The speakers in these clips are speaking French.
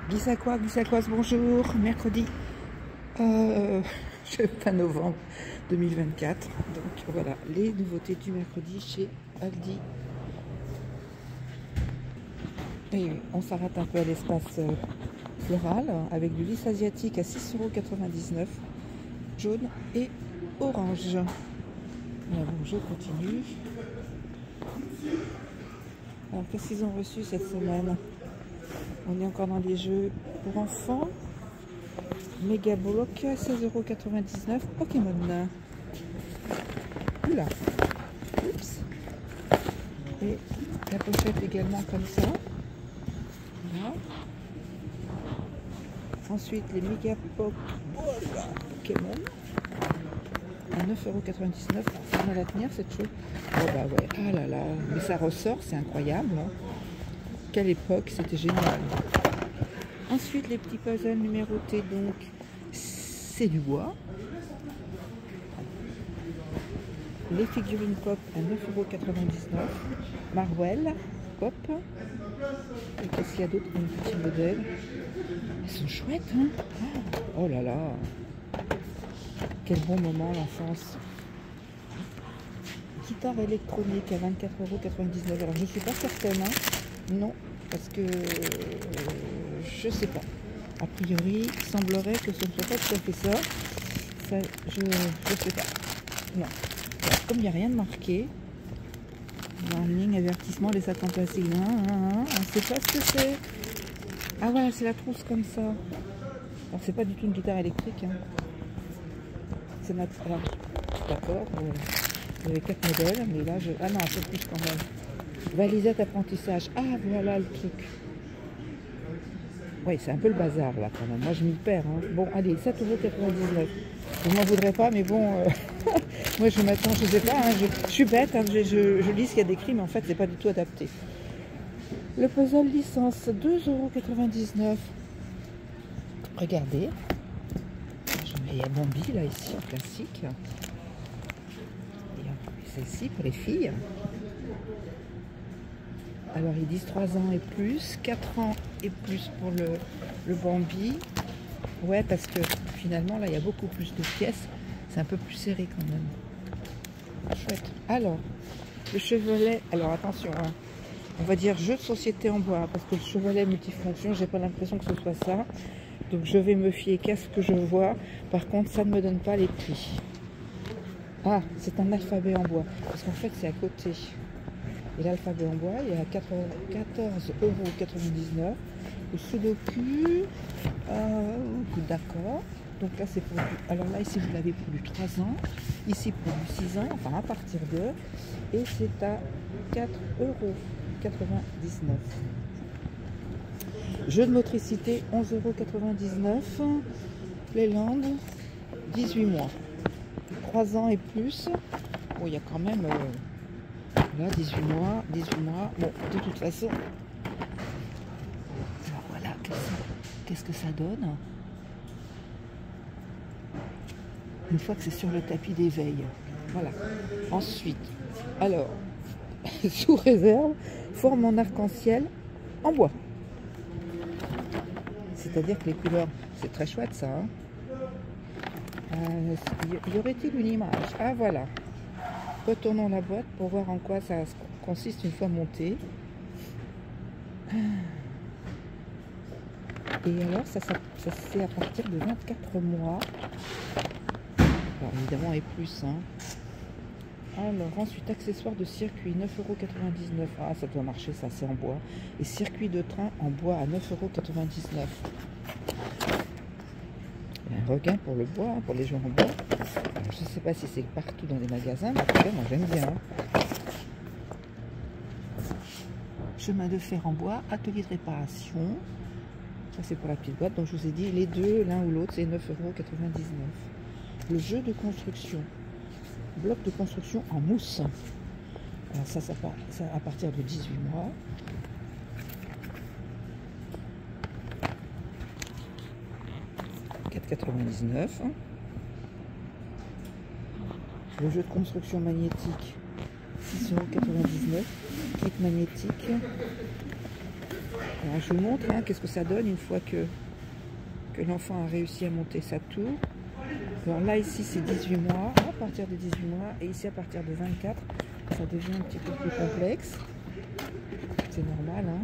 Guissacoise, bonjour. Mercredi 20 novembre 2024. Donc voilà, les nouveautés du mercredi chez Aldi. Et on s'arrête un peu à l'espace floral avec du lys asiatique à 6,99 €, jaune et orange. Alors je continue. Alors qu'est-ce qu'ils ont reçu cette semaine? On est encore dans les jeux pour enfants. Méga bloc, 16,99 €. Pokémon. Oula. Oups. Et la pochette également comme ça. Voilà. Ensuite les méga Pokémon à 9,99 €. On va la tenir cette chose. Oh bah ouais. Ah là là. Mais ça ressort, c'est incroyable. Hein. Quelle époque, c'était génial. Ensuite, les petits puzzles numérotés, donc c'est du bois. Les figurines pop à 9,99 €. Marvel pop. Et qu'est-ce qu'il y a d'autre comme petits modèles? Ils sont chouettes, hein? Oh là là. Quel bon moment l'enfance. Guitare électronique à 24,99 €. Alors je ne suis pas certaine, hein. Non, parce que je sais pas. A priori, il semblerait que ce ne soit pas tout à fait ça. Je sais pas. Non. Alors, comme il n'y a rien de marqué, warning, avertissement, les sacs en plastique. On ne sait pas ce que c'est. Ah voilà, c'est la trousse comme ça. Alors c'est pas du tout une guitare électrique. Hein. C'est ma. Alors, d'accord. Il y avait 4 modèles, mais là je. Ah non, un peu plus quand même. Valisette apprentissage. Ah voilà le truc. Oui, c'est un peu le bazar là quand même. Moi je m'y perds. Hein. Bon, allez, 7,99 €. Je m'en voudrais pas, mais bon, moi je m'attends, je sais pas, hein, je suis bête, hein, je lis ce qu'il y a décrit, mais en fait c'est pas du tout adapté. Le puzzle licence, 2,99 €. Regardez. Il y a Bambi là ici en classique. Et celle-ci pour les filles. Alors ils disent 3 ans et plus, 4 ans et plus pour le Bambi. Ouais, parce que finalement là il y a beaucoup plus de pièces, c'est un peu plus serré quand même. Chouette. Alors, le chevalet, alors attention, hein, on va dire jeu de société en bois, parce que le chevalet multifonction, j'ai pas l'impression que ce soit ça. Donc je vais me fier qu'à ce que je vois. Par contre, ça ne me donne pas les prix. Ah, c'est un alphabet en bois, parce qu'en fait c'est à côté. Et l'alphabet en bois, il est à 14,99 €. Le sudoku, d'accord. Donc là, c'est pour du... Alors là, ici, vous l'avez pour du 3 ans. Ici, pour du 6 ans, enfin à partir de... Et c'est à 4,99 €. Jeu de motricité, 11,99 €. Les Landes, 18 mois. 3 ans et plus. Bon, il y a quand même... Là, 18 mois. Bon, de toute façon, alors voilà, qu'est-ce que ça donne une fois que c'est sur le tapis d'éveil. Voilà. Ensuite, alors, sous réserve, forme en arc-en-ciel en bois. C'est-à-dire que les couleurs, c'est très chouette ça. Hein. Y aurait-il une image? Ah voilà. Retournons la boîte pour voir en quoi ça consiste une fois monté. Et alors, ça c'est à partir de 24 mois. Alors, évidemment, et plus. Hein. Alors, ensuite, accessoires de circuit, 9,99 €. Ah, ça doit marcher, ça, c'est en bois. Et circuit de train en bois à 9,99 €. Un regain pour le bois, pour les gens en bois. Alors, je ne sais pas si c'est partout dans les magasins, mais en tout cas, moi j'aime bien. Chemin de fer en bois, atelier de réparation. Ça c'est pour la petite boîte. Donc je vous ai dit, les deux, l'un ou l'autre, c'est 9,99 €. Le jeu de construction. Bloc de construction en mousse. Alors ça à partir de 18 mois. €4,99 €. Le jeu de construction magnétique, 6,99 €. Kit magnétique. Alors je vous montre hein, qu'est-ce que ça donne une fois que l'enfant a réussi à monter sa tour. Alors là ici c'est 18 mois, à partir de 18 mois, et ici à partir de 24, ça devient un petit peu plus complexe. C'est normal, hein,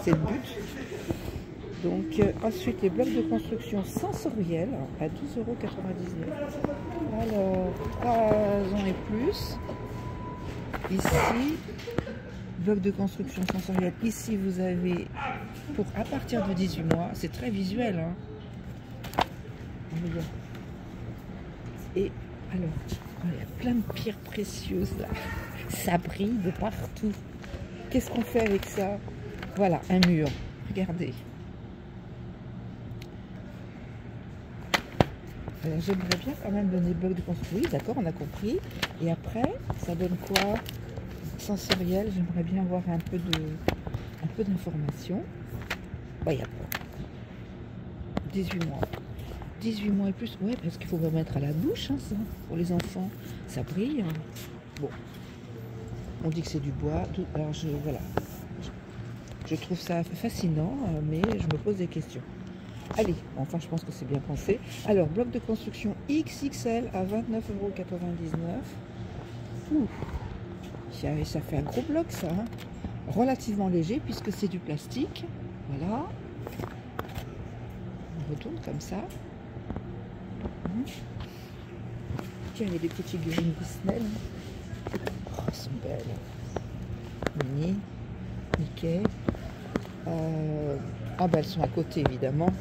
c'est le but. Donc ensuite les blocs de construction sensoriels à 12,99 €. Alors 3 ans et plus. Ici, bloc de construction sensorielle. Ici vous avez pour à partir de 18 mois, c'est très visuel. Hein. Et alors, il y a plein de pierres précieuses là. Ça brille de partout. Qu'est-ce qu'on fait avec ça? Voilà, un mur. Regardez. Alors j'aimerais bien quand même donner bloc de construction. Oui, d'accord, on a compris. Et après, ça donne quoi? Sensoriel. J'aimerais bien avoir un peu d'informations. Bah, il y a 18 mois. 18 mois et plus. Ouais, parce qu'il faut remettre à la bouche, hein, ça, pour les enfants. Ça brille. Hein. Bon. On dit que c'est du bois. Alors, voilà. Je trouve ça fascinant, mais je me pose des questions. Allez, enfin, je pense que c'est bien pensé. Alors, bloc de construction XXL à 29,99 €. Ouh. Ça fait un gros bloc, ça. Hein. Relativement léger, puisque c'est du plastique. Voilà. On retourne comme ça. Tiens, il y a des petites figurines Disney. Oh, elles sont belles. Minnie, Mickey. Ah bah elles sont à côté évidemment.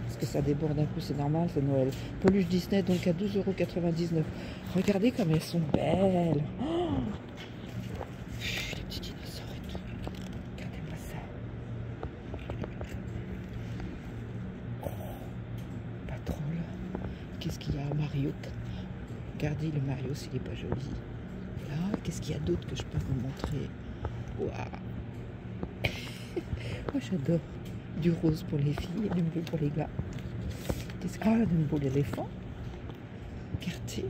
Parce que ça déborde un peu, c'est normal, c'est Noël. Peluche Disney donc à 12,99 €. Regardez comme elles sont belles. Oh, les petits dinosaures et tout. Regardez-moi ça. Pas trop là. Qu'est-ce qu'il y a? Mario. Regardez le Mario s'il n'est pas joli. Là, qu'est-ce qu'il y a d'autre que je peux vous montrer? Waouh. Moi j'adore. Du rose pour les filles et du bleu pour les gars. Ah, là, un beau éléphant. Regardez.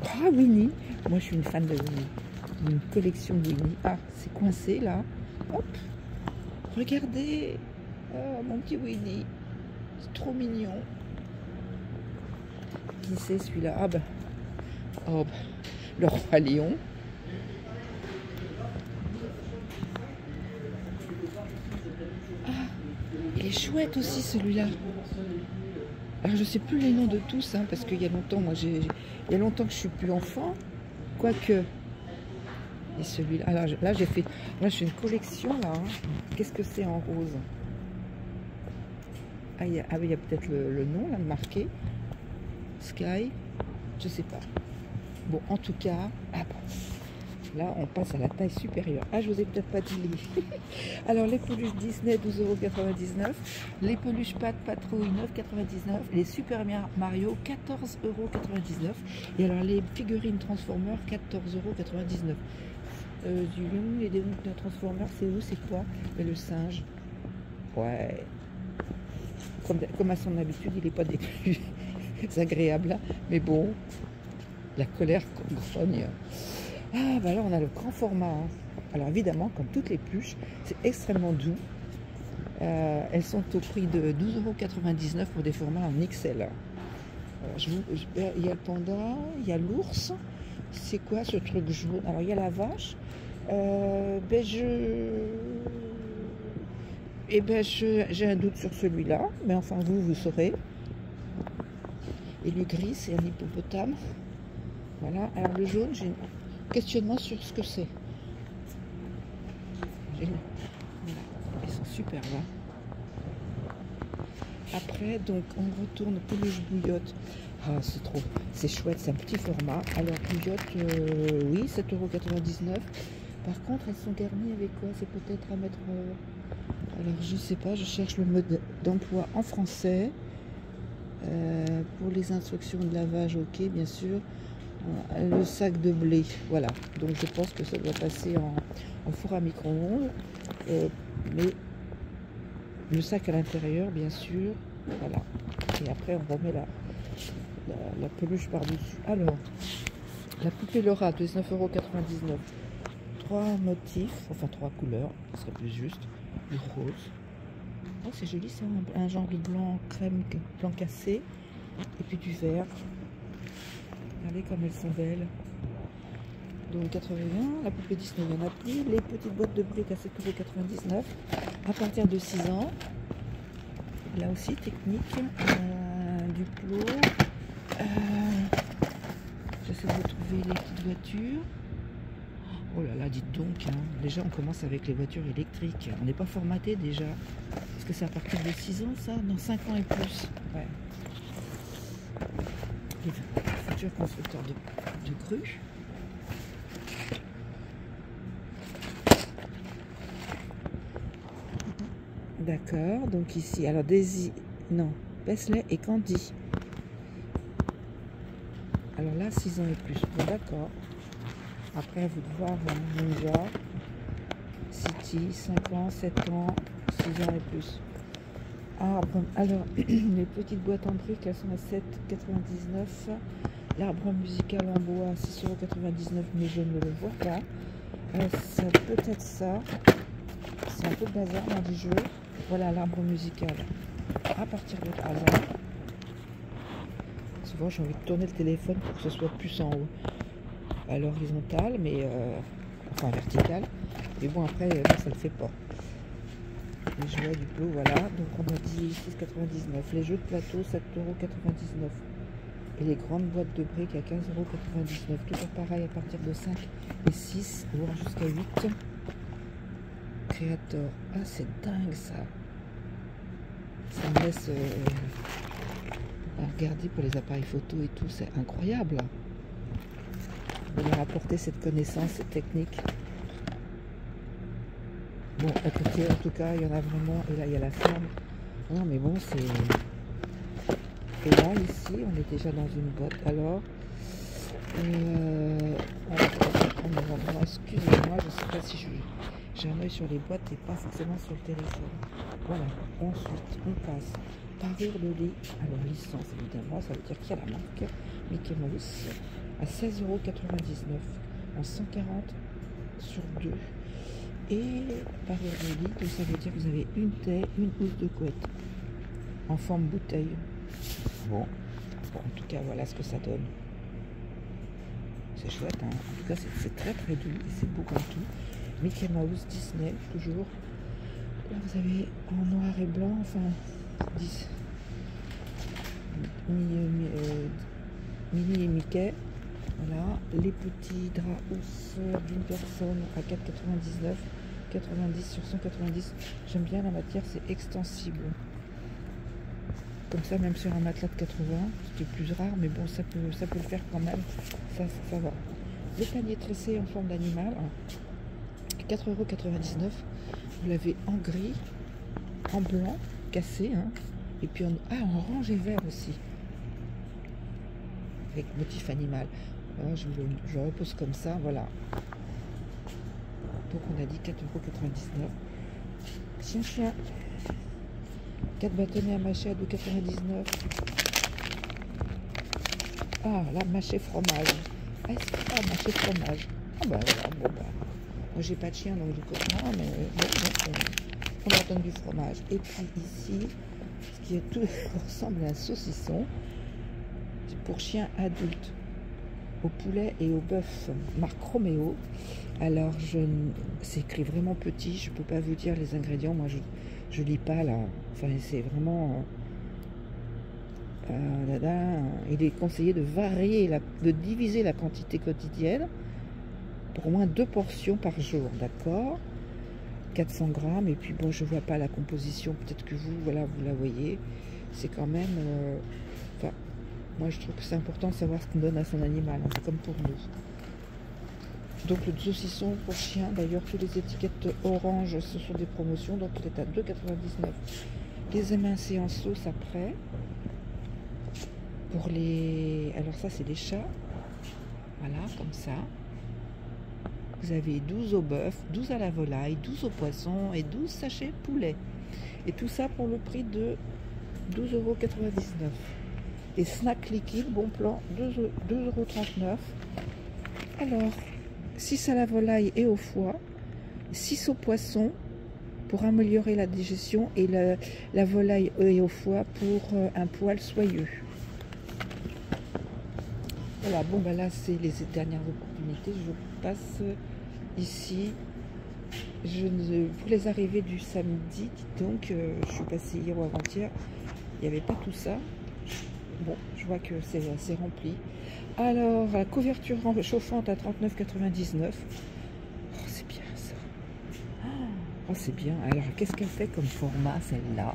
Ah, Winnie. Moi je suis une fan de Winnie. Une collection de Winnie. Ah, c'est coincé là. Hop. Regardez. Oh, mon petit Winnie. C'est trop mignon. Qui c'est celui-là? Ah ben. Oh, ben. Le roi lion. Ah, il est chouette aussi celui-là. Alors je sais plus les noms de tous, hein, parce qu'il y a longtemps, il y a longtemps que je suis plus enfant, quoique. Et celui-là, alors là j'ai fait, moi je fais une collection là. Hein. Qu'est-ce que c'est en rose? Ah, il y a peut-être le nom là marqué. Sky, je sais pas. Bon, en tout cas, ah bon. Là, on passe à la taille supérieure. Ah, je vous ai peut-être pas dit les... Alors, les peluches Disney, 12,99 €. Les peluches Patrouille, 9,99 €. Les Super Mario, 14,99 €. Et alors, les figurines Transformers, 14,99 €. Du lion et des Transformers, c'est où? C'est quoi? Et le singe. Ouais. Comme à son habitude, il n'est pas des plus agréables. Hein. Mais bon, la colère qu'on grogne. Ah, bah là, on a le grand format. Hein. Alors, évidemment, comme toutes les pluches, c'est extrêmement doux. Elles sont au prix de 12,99 € pour des formats en XL. Alors, il y a le panda, il y a l'ours. C'est quoi ce truc jaune? Alors, il y a la vache. J'ai un doute sur celui-là. Mais enfin, vous saurez. Et le gris, c'est un hippopotame. Voilà. Alors, le jaune, j'ai questionnement sur ce que c'est. Voilà. Ils sont super là. Après, donc, on retourne peluche bouillotte. Ah, c'est chouette, c'est un petit format. Alors, bouillotte, oui, 7,99 €. Par contre, elles sont garnies avec quoi? C'est peut-être à mettre... alors, je sais pas, je cherche le mode d'emploi en français. Pour les instructions de lavage, ok, bien sûr. Le sac de blé, voilà. Donc je pense que ça doit passer en four à micro-ondes. Mais le sac à l'intérieur, bien sûr. Voilà. Et après, on remet la peluche par-dessus. Alors, la poupée Laura, 19,99 €. 3 motifs, enfin 3 couleurs, ce serait plus juste. Du rose. Oh, c'est joli, c'est un genre de blanc crème, blanc cassé. Et puis du vert. Regardez comme elles sont belles. Donc 81, la poupée Disney, il n'y en a plus. Les petites boîtes de briques à 7,99 € à partir de 6 ans. Là aussi, technique. Du plot. J'essaie de retrouver les petites voitures. Oh là là, dites donc, hein. Déjà on commence avec les voitures électriques. On n'est pas formaté déjà. Est-ce que c'est à partir de 6 ans ça? Non, 5 ans et plus. Ouais. Les futurs constructeurs de grues. D'accord, donc ici, alors Daisy, non, Paisley et Candy. Alors là, 6 ans et plus. Bon, d'accord. Après, à vous de voir, Ninja, City, 5 ans, 7 ans, 6 ans et plus. Arbre, alors, les petites boîtes en briques, elles sont à 7,99 €. L'arbre musical en bois, 6,99 €, mais je ne le vois pas. C'est peut-être ça. C'est un peu le bazar dans du jeu. Voilà l'arbre musical. À partir de 3 ans. Souvent, j'ai envie de tourner le téléphone pour que ce soit plus en haut. À l'horizontale, mais enfin verticale. Mais bon, après, là, ça le fait pas. Les jouets du plot, voilà. Donc, on a dit 6,99 €. Les jeux de plateau, 7,99 €. Et les grandes boîtes de briques à 15,99 €. Toujours pareil à partir de 5 et 6, voire jusqu'à 8. Créateur. Ah, c'est dingue ça. Ça me laisse regarder pour les appareils photo et tout. C'est incroyable. De leur apporter cette connaissance, cette technique. Bon, à côté, en tout cas, il y en a vraiment. Et là, il y a la ferme. Non, mais bon, c'est. Et là, ici, on est déjà dans une boîte. Alors, on va prendre. Excusez-moi, je ne sais pas si j'ai un œil sur les boîtes et pas forcément sur le téléphone. Voilà. Ensuite, on passe parure de lit. Alors, licence, évidemment, ça veut dire qu'il y a la marque Mickey Mouse à 16,99 € en 140 sur 2. Et parure de lit, donc ça veut dire que vous avez une taille, une housse de couette en forme bouteille. Bon, en tout cas, voilà ce que ça donne. C'est chouette, hein. En tout cas, c'est très très doux et c'est beau comme tout. Mickey Mouse, Disney, toujours. Là, vous avez en noir et blanc, enfin, 10. Minnie et Mickey. Voilà, les petits draps housses d'une personne à 4,99 €, 90 sur 190. J'aime bien la matière, c'est extensible. Comme ça, même sur un matelas de 80, c'était plus rare, mais bon, ça peut le faire quand même. Ça va. Le panier tressé en forme d'animal, 4,99 €. Vous l'avez en gris, en blanc, cassé, hein, et puis en orange et vert aussi, avec motif animal. Voilà, je le repose comme ça, voilà. Donc on a dit 4,99 €. Chien. 4 bâtonnets à mâcher à 2,99 €. Ah, là, mâcher fromage. Ah, c'est mâcher fromage. Ah bah voilà, bon bah. Moi j'ai pas de chien donc je comprends, mais bon, on leur donne du fromage. Et puis ici, ce qui est tout ressemble à un saucisson, c'est pour chiens adultes, au poulet et au bœuf, marque Roméo. Alors c'est écrit vraiment petit, je peux pas vous dire les ingrédients, moi je lis pas là, enfin c'est vraiment il est conseillé de varier, de diviser la quantité quotidienne pour au moins 2 portions par jour, d'accord, 400 grammes. Et puis bon, je vois pas la composition, peut-être que vous, voilà, vous la voyez, c'est quand même enfin, moi je trouve que c'est important de savoir ce qu'on donne à son animal, hein, comme pour nous. Donc le saucisson pour chien, d'ailleurs toutes les étiquettes orange, ce sont des promotions, donc il est à 2,99 €. Les émincés en sauce après. Pour les... Alors ça c'est des chats. Voilà, comme ça. Vous avez 12 au bœuf, 12 à la volaille, 12 au poisson et 12 sachets poulet. Et tout ça pour le prix de 12,99 €. Et snack liquide, bon plan, 2,39 €. Alors, 6 à la volaille et au foie, 6 au poisson pour améliorer la digestion et la volaille et au foie pour un poil soyeux. Voilà, bon bah là c'est les dernières opportunités, je passe ici. Pour les arrivées du samedi, donc je suis passée hier ou avant-hier, il n'y avait pas tout ça. Bon, je vois que c'est rempli. Alors, la couverture chauffante à 39,99 €. Oh, c'est bien ça. Oh, c'est bien. Alors, qu'est-ce qu'elle fait comme format, celle-là?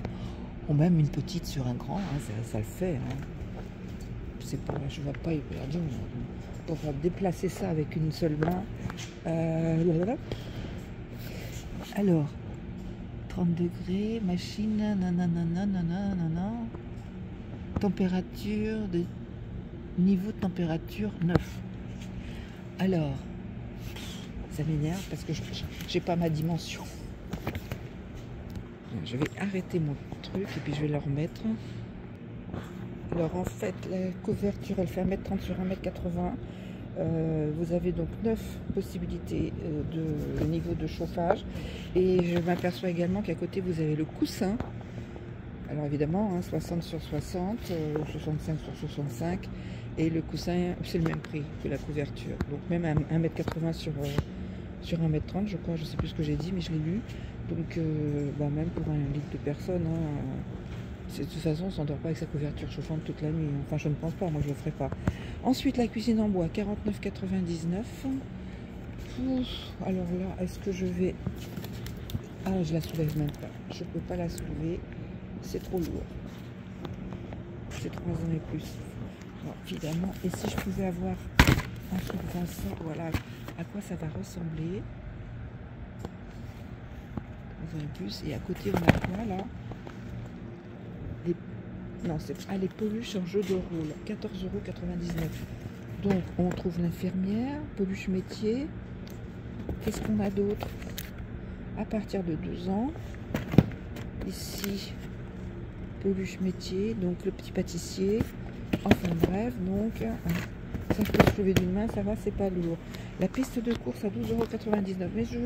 Ou même une petite sur un grand, hein, ça le fait. Hein. C'est pas, je vois pas, pour déplacer ça avec une seule main. Alors, 30 degrés, machine, nanana, température, niveau de température 9. Alors, ça m'énerve parce que j'ai pas ma dimension. Je vais arrêter mon truc et puis je vais le remettre. Alors en fait, la couverture, elle fait 1,30 m sur 1,80 m. Vous avez donc 9 possibilités de niveau de chauffage. Et je m'aperçois également qu'à côté, vous avez le coussin. Alors évidemment, hein, 60 sur 60, 65 sur 65. Et le coussin, c'est le même prix que la couverture. Donc même 1,80 m sur 1,30 m, je crois. Je ne sais plus ce que j'ai dit, mais je l'ai lu. Donc bah, même pour un lit de personnes, hein, de toute façon, on ne s'endort pas avec sa couverture chauffante toute la nuit. Enfin, je ne pense pas, moi je ne le ferai pas. Ensuite, la cuisine en bois, 49,99 €. Alors là, est-ce que je vais... Ah, je la soulève même pas. Je ne peux pas la soulever. C'est trop lourd. C'est 3 ans et plus. Bon, évidemment. Et si je pouvais avoir un soulevant ça, voilà à quoi ça va ressembler. 3 ans et plus. Et à côté, on a quoi là? Non, c'est les peluches en jeu de rôle, 14,99 €. Donc, on trouve l'infirmière, peluche métier. Qu'est-ce qu'on a d'autre? À partir de 2 ans. Ici, peluche métier, donc le petit pâtissier. Enfin bref, donc, ça peut se lever d'une main, ça va, c'est pas lourd. La piste de course à 12,99 €. Mais je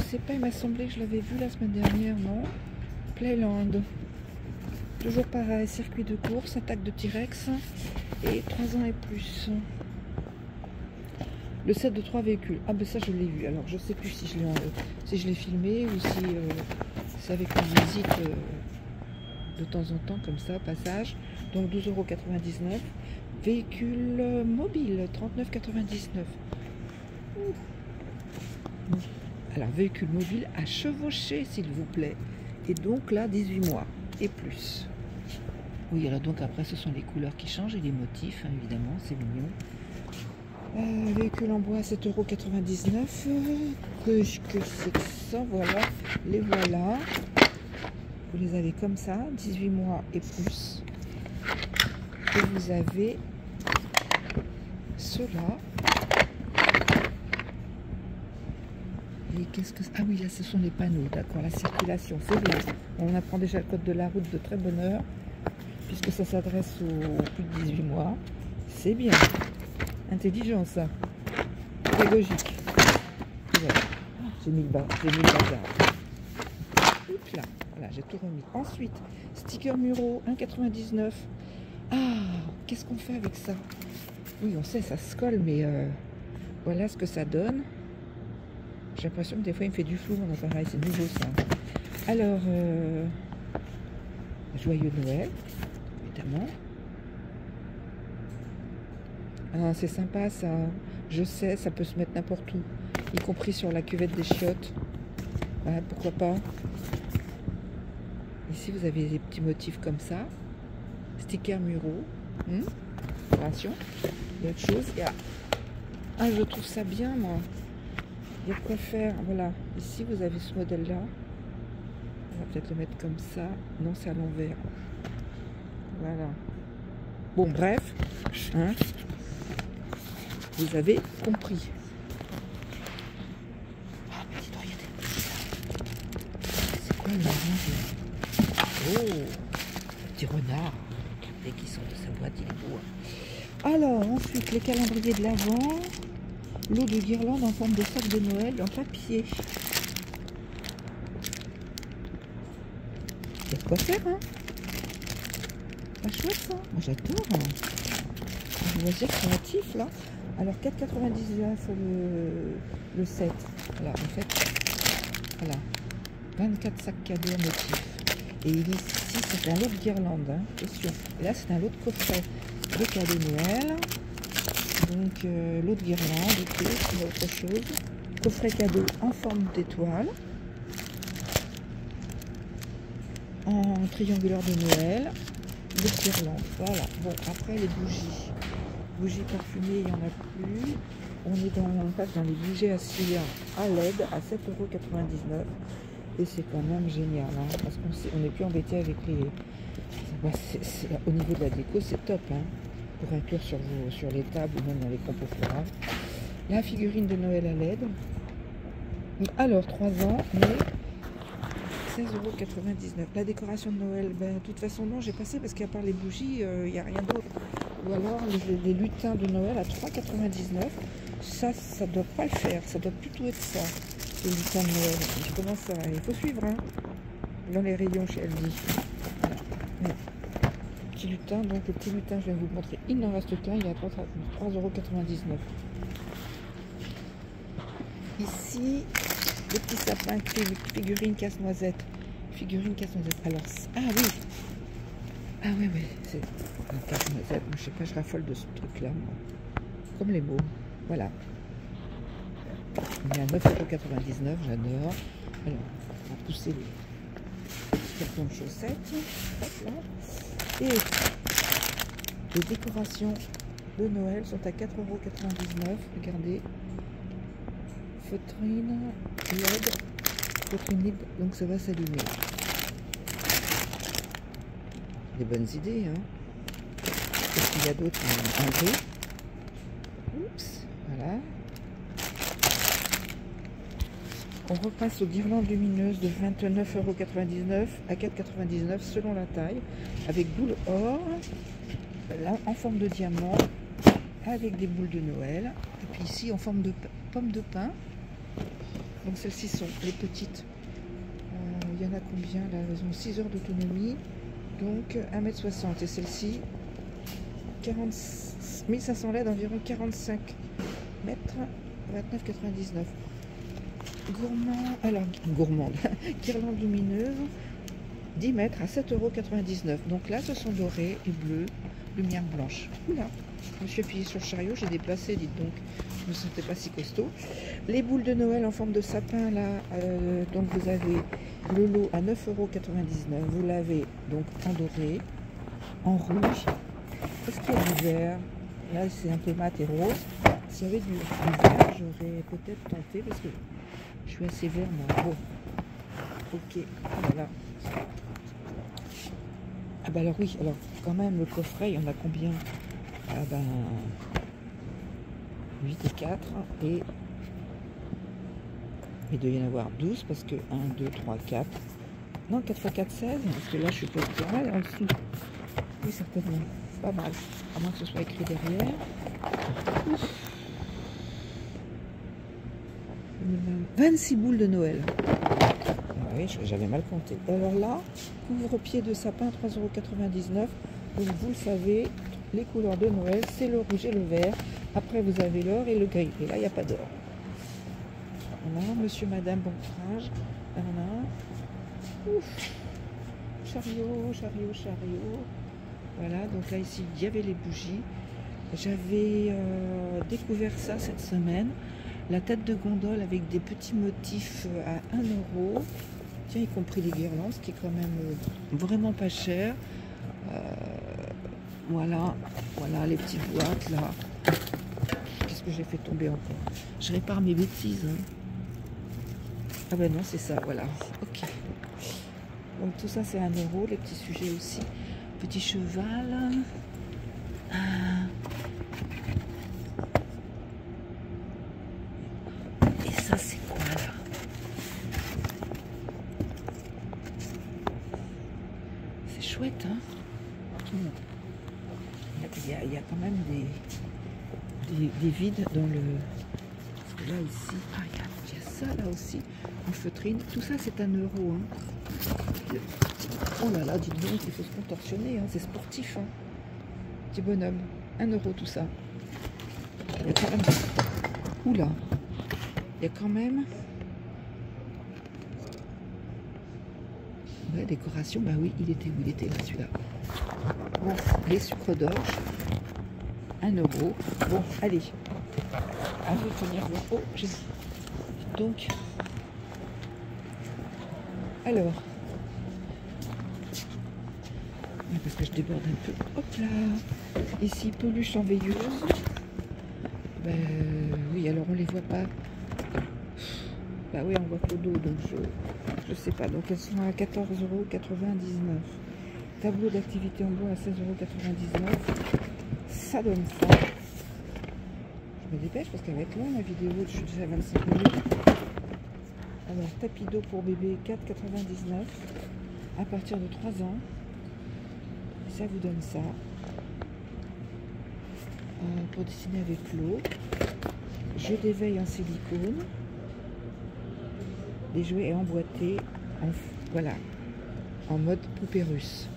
sais pas, il m'a semblé que je l'avais vu la semaine dernière, non? Playland. Toujours pareil, circuit de course, attaque de T-Rex et 3 ans et plus. Le set de 3 véhicules. Ah ben ça je l'ai vu. Alors je sais plus si je l'ai filmé ou si c'est avec une visite de temps en temps comme ça, passage. Donc 12,99 €. Véhicule mobile, 39,99 €. Alors véhicule mobile à chevaucher s'il vous plaît. Et donc là 18 mois et plus. Oui, alors donc après ce sont les couleurs qui changent et les motifs, hein, évidemment, c'est mignon. Véhicule en bois, 7,99 €. Que c'est que ça, voilà, les voilà. Vous les avez comme ça, 18 mois et plus. Et vous avez ceux-là. Et qu'est-ce que... Ah oui, là ce sont les panneaux, d'accord, la circulation, c'est bien. On apprend déjà le code de la route de très bonne heure, puisque ça s'adresse aux plus de 18 mois. C'est bien. Intelligent ça. Pédagogique. Voilà. J'ai mis le bazar. Hop là. Voilà, j'ai tout remis. Ensuite, sticker Muro, 1,99 €. Ah, qu'est-ce qu'on fait avec ça? Oui, on sait, ça se colle, mais voilà ce que ça donne. J'ai l'impression que des fois, il me fait du flou, mon appareil. C'est nouveau, ça. Alors, joyeux Noël, évidemment. Ah, c'est sympa, ça. Je sais, ça peut se mettre n'importe où, y compris sur la cuvette des chiottes. Ouais, pourquoi pas. Ici, vous avez des petits motifs comme ça. Sticker Muro. Attention. Il y a autre chose. Il y a... Ah, je trouve ça bien, moi. Il y a de quoi faire. Voilà. Ici, vous avez ce modèle-là. On va peut-être le mettre comme ça. Non, c'est à l'envers. Voilà. Bon, bref. Hein, vous avez compris. Ah, mais dis donc, il y a des... C'est quoi le orange? Oh, petit renard. Dès qu'il sort de sa boîte, il est beau. Alors, ensuite, les calendriers de l'Avent. lot de guirlandes en forme de sac de Noël en papier. Il y a de quoi faire, hein. Pas chouette ça. Moi j'adore. Un loisir créatif là. Alors 4,99 le set. Voilà, en fait, voilà. 24 sacs cadeaux à motif. Et ici c'est un lot de guirlandes, hein. Attention. Et là c'est un lot de coffret de cadeaux Noël. Donc lot de guirlandes, ok, c'est autre chose. Coffret cadeau en forme d'étoile. En triangulaire de Noël. Des guirlandes, voilà. Bon, après les bougies. Bougies parfumées, il n'y en a plus. On passe dans les bougies à cire à LED à 7,99 €. Et c'est quand même génial, hein, parce qu'on n'est plus embêté avec les... Bah, au niveau de la déco, c'est top, hein, pour inclure sur les tables ou même dans les compos florales. La figurine de Noël à LED. Alors, 3 ans, mais 16,99 €. La décoration de Noël, ben, de toute façon, non, j'ai passé parce qu'à part les bougies, il n'y a rien d'autre. Ou alors les lutins de Noël à 3,99 €. Ça doit pas le faire. Ça doit plutôt être ça, les lutins de Noël. Je commence à... Il faut suivre, hein, dans les rayons chez Aldi. Voilà. Ouais. Petit lutin, donc le petit lutin, je vais vous montrer. Il n'en reste qu'un, il est à 3,99 €. Ici, le petit sapin figurine casse-noisette. Figurine casse-noisette. Alors, ah oui. Ah oui, oui, c'est un casse-noisette. Je sais pas, je raffole de ce truc-là, moi. Comme les mots. Voilà. Il est à 9,99 €, j'adore. Alors, on va pousser les cartons de chaussettes. Hop là. Et les décorations de Noël sont à 4,99 €. Regardez. Feutrine LED. Feutrine LED, donc ça va s'allumer. Des bonnes idées, hein. Qu'est-ce qu'il y a d'autre en gris? Oups, voilà. On repasse aux guirlandes lumineuses de 29,99 € à 4,99 € selon la taille, avec boule or, là en forme de diamant, avec des boules de Noël, et puis ici en forme de pomme de pin. Donc celles-ci sont les petites. Il y en a combien là? Elles ont 6 heures d'autonomie, donc 1,60 m. Et celle-ci, 1500 LED, environ 45 mètres, 29,99 €. Gourmand, alors gourmande, guirlande lumineuse, 10 mètres à 7,99 €. Donc là, ce sont dorés et bleus, lumière blanche. Oula, je me suis appuyée sur le chariot, j'ai déplacé, dites donc, je ne me sentais pas si costaud. Les boules de Noël en forme de sapin, là, donc vous avez le lot à 9,99 €. Vous l'avez donc en doré, en rouge. Est-ce qu'il y a du vert? Là, c'est un peu mat et rose. S'il y avait du vert, j'aurais peut-être tenté, parce que je suis assez vert, moi. Bon, ok, voilà. Ah bah alors oui, alors quand même, le coffret, il y en a combien? Ah ben, 8 et 4, et il doit y en avoir 12, parce que 1, 2, 3, 4. Non, 4 x 4, 16, parce que là, je suis pas mal en dessous. Oui, certainement. Pas mal. À moins que ce soit écrit derrière. Ouf. 26 boules de Noël. Ah oui, j'avais mal compté. Alors là, couvre-pied de sapin, 3,99 €. Donc vous le savez, les couleurs de Noël, c'est le rouge et le vert. Après, vous avez l'or et le gris. Et là, il n'y a pas d'or. Voilà, monsieur, madame, bon courage. Voilà. Ouf. Chariot, chariot, chariot. Voilà, donc là, ici, il y avait les bougies. J'avais découvert ça cette semaine. La tête de gondole avec des petits motifs à 1 €. Tiens, y compris les guirlandes, ce qui est quand même vraiment pas cher. Voilà, voilà les petites boîtes là. Qu'est-ce que j'ai fait tomber encore? Je répare mes bêtises, hein. Ah ben non, c'est ça, voilà. Ok. Donc tout ça, c'est 1 €. Les petits sujets aussi. Petit cheval. Et ça, c'est quoi là? C'est chouette, hein? Il y a quand même des vides dans le... Là, ici, ah, il y a ça là aussi, en feutrine. Tout ça, c'est 1 €. Hein. Oh là là, dites donc, il faut se contorsionner, hein. C'est sportif. Hein. Petit bonhomme, 1 € tout ça. Il y a quand même... Oula, il y a quand même... Ouais, décoration, bah oui, il était où? Il était là, celui-là. Bon, les sucres d'orge, 1 €. Bon, allez. À vous de venir voir. Oh, j'ai... Donc... Alors... Parce que je déborde un peu. Hop là. Ici, peluche en veilleuse. Ben oui, alors on les voit pas. Bah oui, on voit que le dos, donc je sais pas. Donc elles sont à 14,99 €. Tableau d'activité en bois à 16,99 €. Ça donne ça. Je me dépêche parce qu'elle va être longue la vidéo. Je suis déjà à 25 minutes. Alors, tapis d'eau pour bébé, 4,99 € à partir de 3 ans. Ça vous donne ça. Pour dessiner avec l'eau. Jeu d'éveil en silicone. Des jouets emboîtés en, voilà, en mode poupée russe.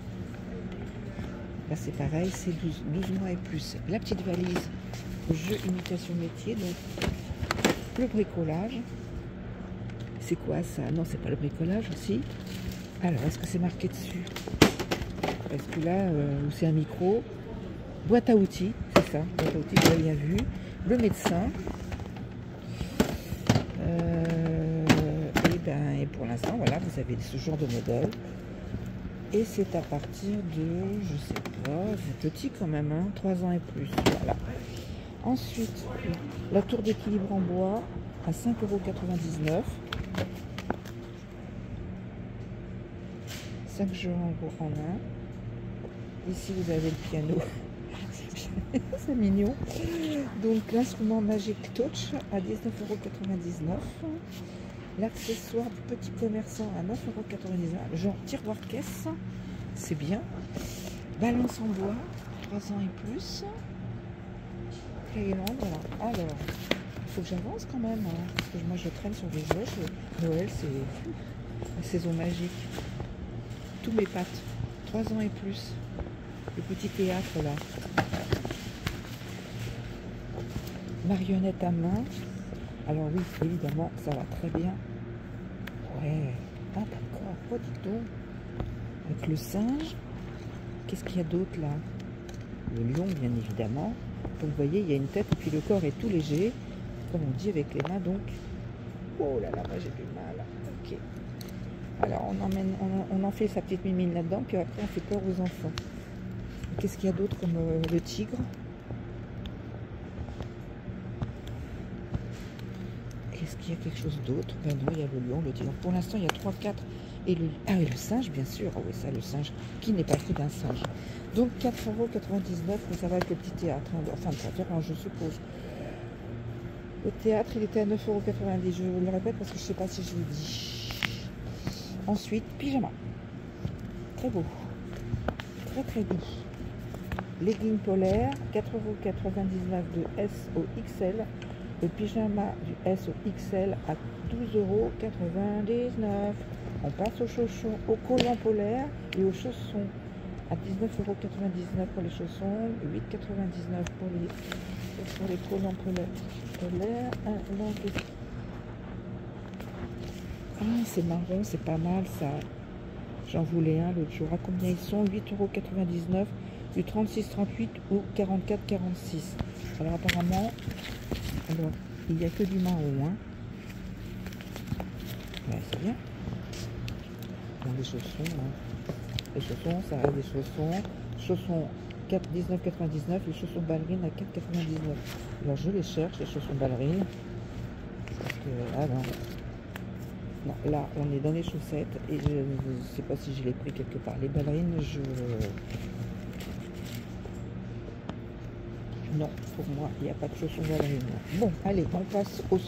Là c'est pareil, c'est 12 mois et plus. La petite valise, jeu imitation métier, donc le bricolage. C'est quoi ça? Non, c'est pas le bricolage aussi. Alors, est-ce que c'est marqué dessus? Parce que là, c'est un micro. Boîte à outils, c'est ça. Boîte à outils, vous l'avez bien vu. Le médecin. Et pour l'instant, voilà, vous avez ce genre de modèle. Et c'est à partir de, je sais pas, c'est petit quand même, hein, 3 ans et plus. Voilà. Ensuite, la tour d'équilibre en bois à 5,99 €. 5 jeux en un. Ici, vous avez le piano. C'est mignon. Donc, l'instrument Magic Touch à 19,99 €. L'accessoire du petit commerçant à 9,99 €. Genre tiroir caisse. C'est bien. Balance en bois, 3 ans et plus. Playland, voilà. Alors, il faut que j'avance quand même. Hein, parce que moi, je traîne sur les jeux. Noël, c'est la saison magique. Tous mes pattes, 3 ans et plus. Le petit théâtre là. Marionnette à main. Alors oui, évidemment, ça va très bien. Ouais. Ah d'accord, oh, dis donc. Avec le singe. Qu'est-ce qu'il y a d'autre là? Le lion, bien évidemment. Donc vous voyez, il y a une tête et puis le corps est tout léger. Comme on dit avec les mains donc. Oh là là, moi j'ai du mal. Ok. Alors on en fait sa petite mimine là-dedans, puis après on fait peur aux enfants. Qu'est-ce qu'il y a d'autre comme le tigre? Est-ce qu'il y a quelque chose d'autre? Ben non, il y a le lion, le tigre. Pour l'instant, il y a 3, 4. Et le... Ah oui, le singe, bien sûr. Ah oui, ça, le singe. Qui n'est pas pris d'un singe? Donc 4,99 €, mais ça va avec le petit théâtre. Hein. Enfin, le théâtre, je suppose. Le théâtre, il était à 9,90 €. Je le répète parce que je ne sais pas si je le dis. Ensuite, pyjama. Très beau. Très, très doux. Legging polaire, 4,99 € de S au XL. Le pyjama du S au XL à 12,99 €. On passe aux chaussons, aux collants polaires et aux chaussons à 19,99 € pour les chaussons, 8,99 € pour les collants polaires. Ah, c'est marron, c'est pas mal ça. J'en voulais un l'autre jour. À combien ils sont? 8,99 €, du 36,38 ou 44,46. Alors apparemment, alors, il n'y a que du marron, hein. Ouais, c'est bien. Bon, les chaussons, hein. Les chaussons, ça reste des chaussons. Chaussons 19,99 €, les chaussons ballerines à 4,99 €. Alors je les cherche, les chaussons ballerines. Parce que, ah non. Non, là, on est dans les chaussettes et je ne sais pas si je l'ai pris quelque part. Les ballerines, non, pour moi, il n'y a pas de chaussons ballerines. Bon, allez, on passe aux...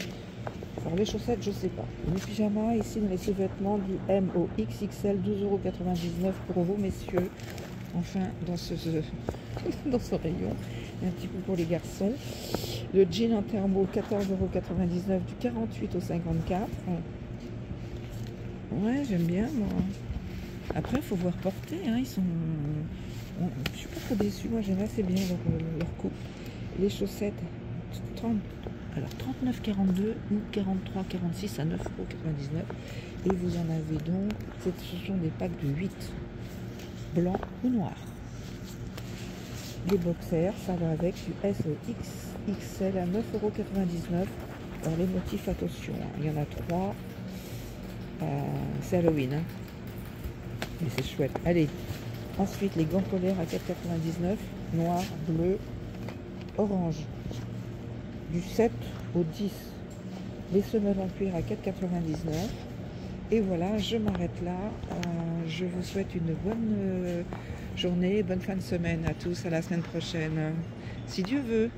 Alors, les chaussettes, je sais pas. Les pyjamas, ici, dans les sous-vêtements du M au XXL, 12,99 € pour vous, messieurs. enfin dans ce dans ce rayon. Et un petit peu pour les garçons. Le jean en thermo 14,99 € du 48 au 54. Ouais, j'aime bien moi. Après, il faut voir porter, hein, ils sont... Je suis pas trop déçue, moi j'aime assez bien leur coupe. Les chaussettes, 30... alors 39,42 ou 43,46 à 9,99 €. Et vous en avez donc, ce sont des packs de 8, blanc ou noir. Les boxers, ça va avec du S au XXL à 9,99 €. Alors les motifs, attention, hein, il y en a 3. C'est Halloween, hein. Mais c'est chouette. Allez, ensuite les gants polaires à 4,99 €, noir, bleu, orange. Du 7 au 10. Les semelles en cuir à 4,99 €. Et voilà, je m'arrête là. Je vous souhaite une bonne journée, bonne fin de semaine à tous. À la semaine prochaine, si Dieu veut.